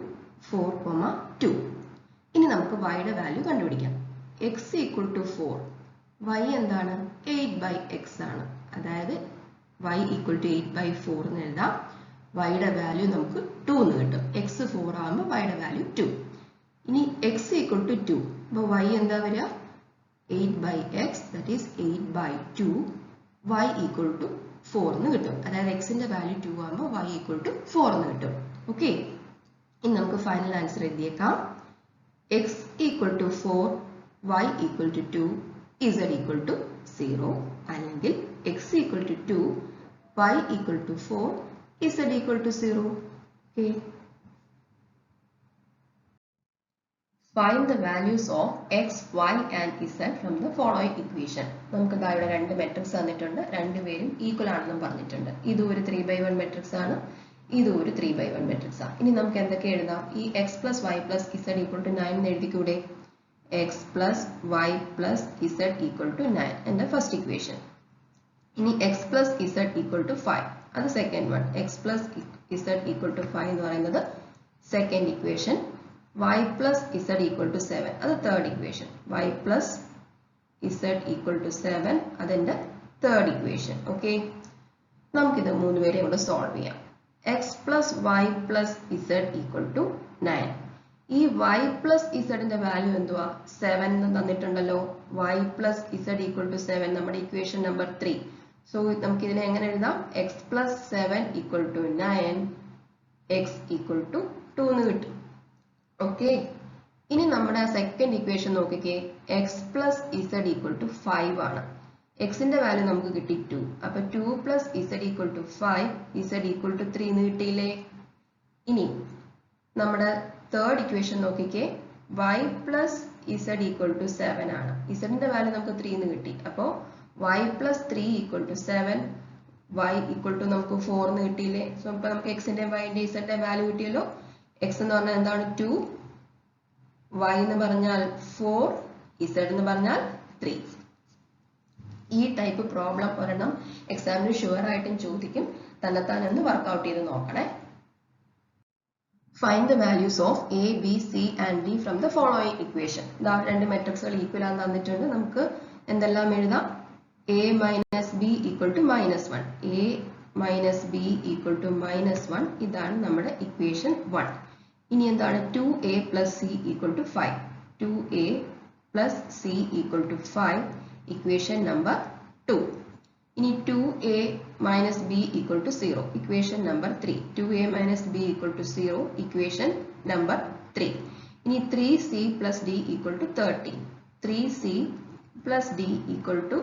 4,2. ഇനി നമുക്ക് yയുടെ വാല്യൂ കണ്ടുപിടിക്കാം. x ഈക്വൽ ടു 4, y എന്താണ്? 8 ബൈ x ആണ്. അതായത് y equal to 8 by 4 എന്ന് എഴുതാം. yയുടെ value നമുക്ക് 2 എന്ന് കിട്ടും. x 4 ആകുമ്പോൾ yയുടെ വാല്യൂ 2. ഇനി x ഈക്വൽ ടു 2. അപ്പോൾ y എന്താ വരിക? 8 by x, that is 8 by 2. y equal to 4 എന്ന് കിട്ടും. അതായത് എക്സിന്റെ വാല്യൂ 2 ആകുമ്പോൾ y ഈക്വൽ ടു 4 എന്ന് കിട്ടും. ഓക്കെ, ഇനി നമുക്ക് ഫൈനൽ ആൻസർ എഴുതിയേക്കാം. x equal to 4, y equal to 2, z equal to 0. അല്ലെങ്കിൽ x equal to 2, y equal to 4, z equal to 0. Okay. Find the values of x, y and z from the following equation. നമുക്ക് ഇവിടെ രണ്ട് matrix തന്നിട്ടുണ്ട്. രണ്ടുപേരും equal ആണെന്നും പറഞ്ഞിട്ടുണ്ട്. ഇത് ഒരു 3/1 മെട്രിക്സ് ആണ്, ഇത് ഒരു 3/1 മെട്രിക്സ് ആണ്. ഇനി നമുക്ക് എന്തൊക്കെ എഴുതാം? ഈ x plus y plus z equal to 9 എന്ന് എഴുതിക്കൂടെ? x plus y plus z equal to 9 എന്റെ ഫസ്റ്റ് ഇക്വേഷൻ. ഇനി x plus z equal to 5, അത് second one. x plus z equal to 5 എന്ന് പറയുന്നത് second equation. y plus z equal to 7, അത് third equation. y plus z equal to 7, അതെന്റെ third equation. Okay, നമുക്കിത് മൂന്നുപേരെ കൂടെ solve ചെയ്യാം. x plus y plus z equal to 9. ഈ y plus ഇസഡിന്റെ വാല്യൂ എന്തുവാ? 7 എന്ന് തന്നിട്ടുണ്ടല്ലോ. y plus z equal to 7 നമ്മുടെ ഇക്വേഷൻ നമ്പർ 3. സോ നമുക്ക് ഇതിനെ എങ്ങനെ എഴുതാം? x plus 7 equal to 9, x equal to 2 എന്ന് കിട്ടും. ഓക്കെ, ഇനി നമ്മുടെ സെക്കൻഡ് ഇക്വേഷൻ നോക്കിക്കേ. x plus z equal to 5 ആണ്. എക്സിന്റെ വാല്യൂ നമുക്ക് കിട്ടി 2. അപ്പൊ 2 plus z equal to 5, z equal to 3 എന്ന് കിട്ടിയില്ലേ? ഇനി നമ്മുടെ തേർഡ് ഇക്വേഷൻ നോക്കിക്കേ, y plus z equal to 7 ആണ്. ഇസഡിന്റെ വാല്യൂ നമുക്ക് 3 എന്ന് കിട്ടി. അപ്പോൾ y plus 3 equal to 7, y equal to നമുക്ക് 4 എന്ന് കിട്ടിയില്ലേ. സോ ഇപ്പൊ നമുക്ക് എക്സിന്റെ വൈന്റെ ഇസഡിന്റെ വാല്യൂ കിട്ടിയല്ലോ. എക്സ് എന്ന് പറഞ്ഞാൽ എന്താണ് 2, y എന്ന് പറഞ്ഞാൽ 4, z എന്ന് പറഞ്ഞാൽ 3. ഈ ടൈപ്പ് പ്രോബ്ലം ഒരെണ്ണം എക്സാമിന് ഷുവർ ആയിട്ടും ചോദിക്കും. തന്നെത്താൻ ഒന്ന് വർക്ക്ഔട്ട് ചെയ്ത് നോക്കണേ. Find the values of A, B, C and D from the following equation. ഇതാ രണ്ട് മെട്രിക്സുകൾ ഈക്വൽ ആണെന്ന് തന്നിട്ടുണ്ട്. നമുക്ക് എന്തെല്ലാം എഴുതാം? A minus B equal to minus 1. A minus B equal to minus 1. ഇതാണ് നമ്മുടെ ഇക്വേഷൻ 1. ഇനി എന്താണ്? 2A plus C equal to 5. 2A plus C equal to 5. Equation number 2. ഇനി 2A minus B equal to 0. Equation number 3. 2A minus B equal to 0. Equation number 3. ഇനി 3C plus D equal to 13. 3C plus D equal to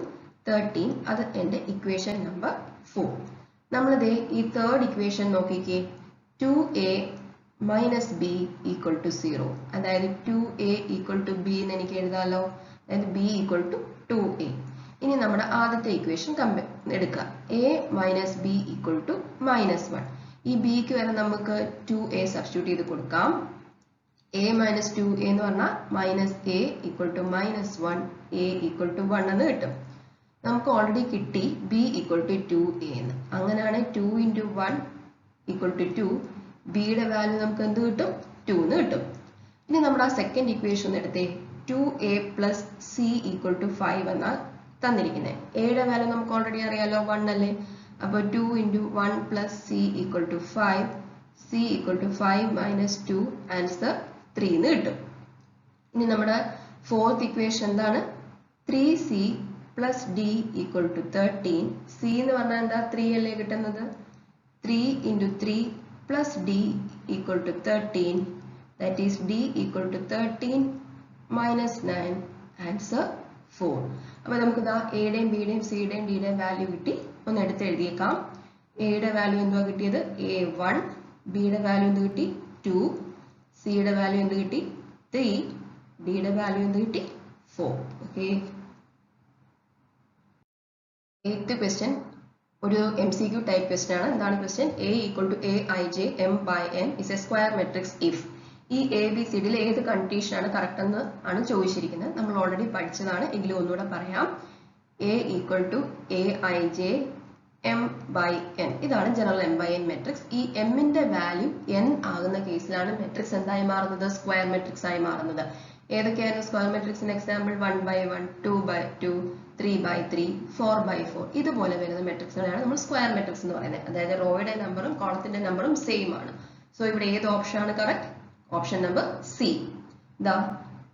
13. അത് എൻ്റെ equation number 4. നമ്മളിതേ ഈ third equation നോക്കിക്കേ. 2A minus B equal to 0. അതായത് 2A equal to B എന്ന് എനിക്ക് എഴുതാമല്ലോ. അതായത് B equal to 2A. ഇനി നമ്മുടെ ആദ്യത്തെ ഇക്വേഷൻ എടുക്കുക. A minus B equal to minus 1. ഈ ബിക്ക് വരെ നമുക്ക് 2A സബ്സ്റ്റിറ്റ്യൂട്ട് ചെയ്ത് കൊടുക്കാം. A minus 2A എന്ന് പറഞ്ഞാൽ minus A equal to minus 1, A equal to 1 എന്ന് കിട്ടും. നമുക്ക് ഓൾറെഡി കിട്ടി B equal to 2A എന്ന്. അങ്ങനെയാണ് 2 into 1 equal to 2. ബിയുടെ വാല്യൂ നമുക്ക് എന്ത് കിട്ടും? 2 എന്ന് കിട്ടും. ഇനി നമ്മുടെ ആ സെക്കൻഡ് ഇക്വേഷൻ എടുത്തേ. 2A plus C equal to 5 എന്നാൽ തന്നിരിക്കുന്നത്. എയുടെ വാല്യൂ നമുക്ക് ഓൾറെഡി അറിയാലോ, 1 അല്ലേ. അപ്പോൾ 2 into 1 plus C equal to 5. C equal to 5 minus 2, answer 3 എന്ന് കിട്ടും. ഇനി നമ്മുടെ ഫോർത്ത് ഇക്വേഷൻ എന്താണ്? 3C plus D equal to 13. C എന്ന് പറഞ്ഞാൽ എന്താ? 3 അല്ലേ കിട്ടുന്നത്. 3 into 3 plus D equal to 13. That is D equal to 13 minus 9, answer 4. അപ്പോൾ നമുക്ക് ഇതാ എയുടെയും ബിയുടെയും സിയുടെയും ഡിയുടെയും വാല്യൂ കിട്ടി. ഒന്ന് എടുത്ത് എഴുതിയേക്കാം. എയുടെ വാല്യൂ എന്തുവാ കിട്ടിയത്? A1. ബിയുടെ വാല്യൂ എന്ത് കിട്ടി? 2. സിയുടെ വാല്യൂ എന്ത് കിട്ടി? 3. ഡിയുടെ വാല്യൂ എന്ത് കിട്ടി? 4. ഓക്കെ. 8th ക്വസ്റ്റ്യൻ ഒരു MCQ ടൈപ്പ് ക്വസ്റ്റ്യൻ ആണ്. എന്താണ് question? A equal to Aij m by n is a square matrix if. ഈ ABCഡിൽ ഏത് കണ്ടീഷൻ ആണ് കറക്റ്റ് എന്ന് ആണ് ചോദിച്ചിരിക്കുന്നത്. നമ്മൾ ഓൾറെഡി പഠിച്ചതാണ്, എങ്കിലും ഒന്നുകൂടെ പറയാം. A equal to Aij m by n. ഇതാണ് general m by n matrix. ഈ mന്റെ വാല്യൂ n ആകുന്ന കേസിലാണ് മെട്രിക്സ് എന്തായി മാറുന്നത്? സ്ക്വയർ മെട്രിക്സ് ആയി മാറുന്നത്. ഏതൊക്കെയായിരുന്നു square മെട്രിക്സിന് example? 1 by 1, 2 by 2, 3 by 3, 4 by 4. ഇതുപോലെ വരുന്ന മെട്രിക്സുകളാണ് നമ്മൾ സ്ക്വയർ മെട്രിക്സ് എന്ന് പറയുന്നത്. അതായത് റോയുടെ നമ്പറും കോളത്തിന്റെ നമ്പറും സെയിം ആണ്. സോ ഇവിടെ ഏത് ഓപ്ഷൻ ആണ് കറക്റ്റ്? Option number C. ദാ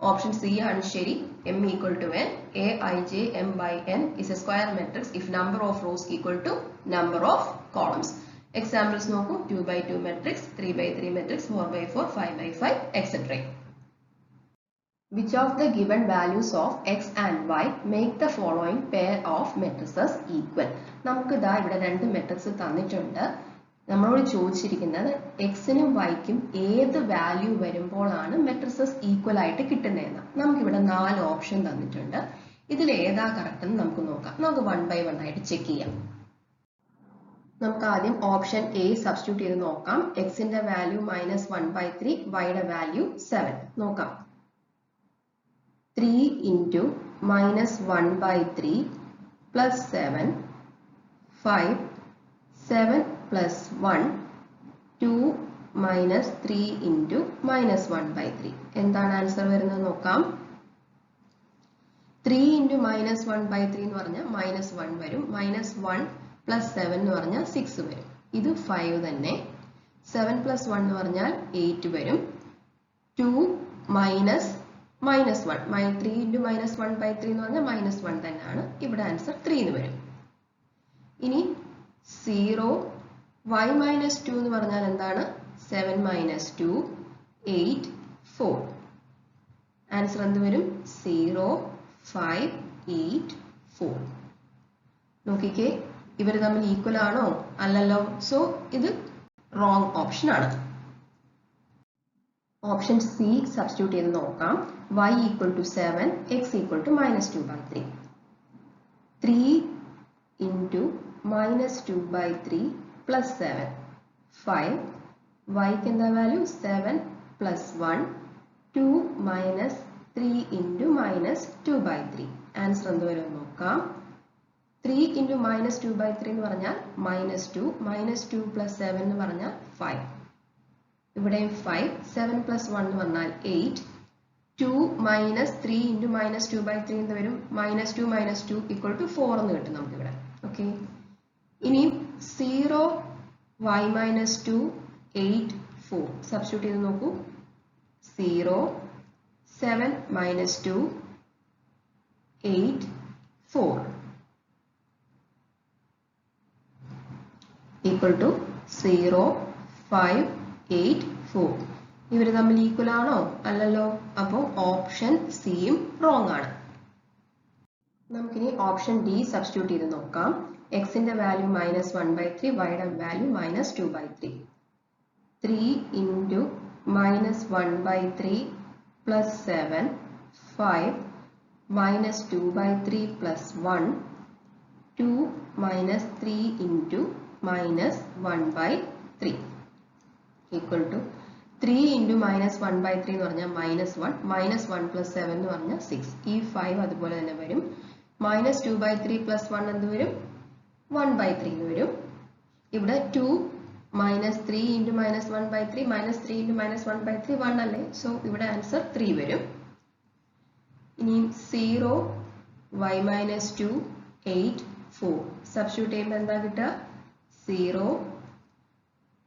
ഓപ്ഷൻ സി ആണ് ശരി. m equal to n, Aij m by n is a square matrix if number of rows equal to number of columns. Examples നോക്കൂ. 2 by 2 matrix, 3 by 3 matrix, 4 by 4, 5 by 5, etc. Which of the given values of x and y make the following pair of matrices equal? നമുക്ക് ദാ ഇവിടെ രണ്ട് matrix തന്നിട്ടുണ്ട്. നമ്മളോട് ചോദിച്ചിരിക്കുന്നത് എക്സിനും വൈക്കും ഏത് value വരുമ്പോഴാണ് മെട്രിസസ് ഈക്വൽ ആയിട്ട് കിട്ടുന്നതെന്ന്. നമുക്കിവിടെ 4 ഓപ്ഷൻ തന്നിട്ടുണ്ട്. ഇതിൽ ഏതാ കറക്റ്റ് എന്ന് നമുക്ക് നോക്കാം. നമുക്ക് 1 by 1 ആയിട്ട് ചെക്ക് ചെയ്യാം. നമുക്ക് ആദ്യം ഓപ്ഷൻ എ സബ്സ്റ്റിറ്റ്യൂട്ട് ചെയ്ത് നോക്കാം. എക്സിന്റെ വാല്യൂ -1/3, വൈയുടെ വാല്യൂ 7. നോക്കാം. 3 into -1/3 plus 7, 5, 7 plus 1, 2 minus 3 into -1/3. എന്താണ് ആൻസർ വരുന്നത് നോക്കാം. 3 into -1/3 എന്ന് പറഞ്ഞാൽ -1 വരും. -1 plus 7 എന്ന് പറഞ്ഞാൽ 6 വരും. ഇത് 5 തന്നെ. 7 plus 1 എന്ന് പറഞ്ഞാൽ 8 വരും. 2 minus -1. 3 into -1/3 എന്ന് പറഞ്ഞാൽ -1 തന്നെയാണ്. ഇവിടെ ആൻസർ 3 എന്ന് വരും. ഇനി 0, y -2 എന്ന് പറഞ്ഞാൽ എന്താണ്? 7 - 2, 8, 4. ആൻസർ എന്ത് വരും? 0, 5, 8, 4. നോക്കിക്കേ, ഇവർ തമ്മിൽ ഈക്വൽ ആണോ? അല്ലല്ലോ. സോ ഇത് റോങ് ഓപ്ഷൻ ആണ്. ഓപ്ഷൻ സി സബ്സ്റ്റിറ്റ്യൂട്ട് ചെയ്ത് നോക്കാം. y equal to 7, x equal to -2/3. 3 into -2/3 plus 7 5. yക്ക് എന്താ വാല്യൂ? 7 പ്ലസ് 1 2 മൈനസ് 3 ഇൻറ്റു -2/3. ആൻസർ എന്ത് വരും നോക്കാം. 3 ഇൻറ്റു -2/3 എന്ന് പറഞ്ഞാൽ -2 -2 പ്ലസ് 7 എന്ന് പറഞ്ഞാൽ 5. ഇവിടെയും 5 7 പ്ലസ് 1 എന്ന് പറഞ്ഞാൽ 8. 2 മൈനസ് 3 ഇൻറ്റു -2/3 എന്ന് വരും. -2 -2 ഈക്വൽ ടു 4 എന്ന് കിട്ടും നമുക്ക് ഇവിടെ. ഓക്കെ, ഇനി 0 y -2 8 4 സബ്സ്റ്റിറ്റ്യൂട്ട് ചെയ്ത് നോക്കൂ. 0 7 -2 8 4 ഈക്വൽ ടു 0 5 8 4. ഇവർ തമ്മിൽ ഈക്വൽ ആണോ? അല്ലല്ലോ. അപ്പോൾ ഓപ്ഷൻ സിയും റോങ് ആണ്. നമുക്കിനി ഓപ്ഷൻ ഡി സബ്സ്റ്റിറ്റ്യൂട്ട് ചെയ്ത് നോക്കാം. എക്സിന്റെ വാല്യൂ -1/3, വൈയുടെ value -2/3. 3 into -1/3 plus 7 5 -2/3 plus 1 2 minus 3 into -1/3 equal to 3 into -1/3 എന്ന് പറഞ്ഞാൽ -1 -1 പ്ലസ് 7 എന്ന് പറഞ്ഞാൽ 6. ഈ 5 അതുപോലെ തന്നെ വരും. -2/3 പ്ലസ് 1 എന്ത് വരും? 1/3 എന്ന് വരും. ഇവിടെ 2 -3 ഇൻറ്റു -1/3 -3 ഇൻറ്റു -1/3 1 അല്ലേ. സോ ഇവിടെ ആൻസർ 3 വരും. ഇനി 0 y -2 8 4 സബ്സ്റ്റിറ്റ്യൂട്ട് ചെയ്യുമ്പോൾ എന്താ കിട്ടുക? 0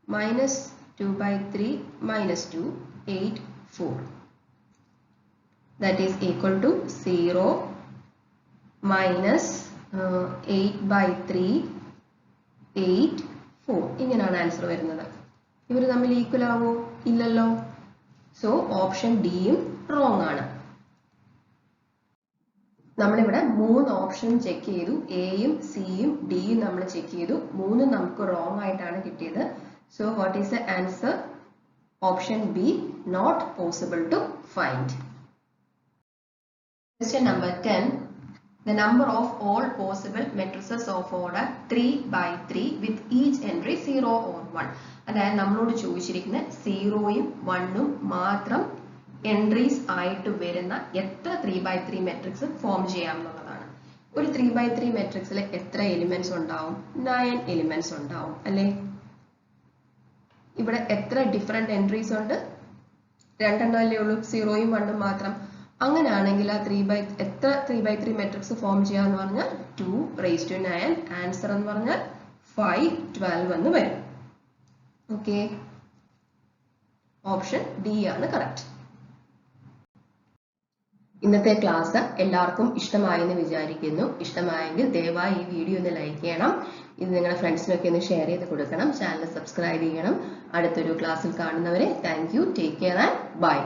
-2/3 -2 8 4. That is equal to 0 -8/3 8 4. ഇങ്ങനെയാണ് ആൻസർ വരുന്നത്. ഇവർ തമ്മിൽ ഈക്വൽ ആവോ? ഇല്ലല്ലോ. സോ ഓപ്ഷൻ ഡിയും റോങ് ആണ്. നമ്മളിവിടെ 3 ഓപ്ഷൻ ചെക്ക് ചെയ്തു. എയും സിയും ഡിയും നമ്മൾ ചെക്ക് ചെയ്തു. 3 നമുക്ക് റോങ് ആയിട്ടാണ് കിട്ടിയത്. So what is the answer? Option B not possible to find. Question number 10. The number of all possible matrices of order 3/3 with each entry 0 or 1. അതായത് നമ്മളോട് ചോദിച്ചിരിക്കുന്ന 0യും 1ഉം മാത്രം എൻട്രീസ് ആയിട്ട് വരുന്ന എത്ര 3/3 മെട്രിക്സ് ഫോം ചെയ്യാമെന്നുള്ളതാണ്. ഒരു 3/3 മെട്രിക്സിൽ എത്ര എലിമെന്റ്സ് ഉണ്ടാവും? 9 എലിമെന്റ്സ് ഉണ്ടാവും അല്ലേ. ഇവിടെ എത്ര ഡിഫറെന്റ് എൻട്രീസ് ഉണ്ട്? 2 അല്ലേ ഉള്ളൂ, 0യും 1ഉം മാത്രം. അങ്ങനെയാണെങ്കിൽ ആ എത്ര 3/3 മെട്രിക്സ് ഫോം ചെയ്യാന്ന് പറഞ്ഞാൽ 2⁻9. ആൻസർ എന്ന് പറഞ്ഞാൽ 5 12 എന്ന് വരും. ഓക്കെ, ഓപ്ഷൻ ഡി ആണ് കറക്റ്റ്. ഇന്നത്തെ ക്ലാസ് എല്ലാവർക്കും ഇഷ്ടമായെന്ന് വിചാരിക്കുന്നു. ഇഷ്ടമായെങ്കിൽ ദയവായി ഈ വീഡിയോ ഒന്ന് ലൈക്ക് ചെയ്യണം. ഇത് നിങ്ങളുടെ ഫ്രണ്ട്സിനൊക്കെ ഒന്ന് ഷെയർ ചെയ്ത് കൊടുക്കണം. ചാനൽ സബ്സ്ക്രൈബ് ചെയ്യണം. അടുത്തൊരു ക്ലാസ്സിൽ കാണുന്നവരെ thank you. Take care and by.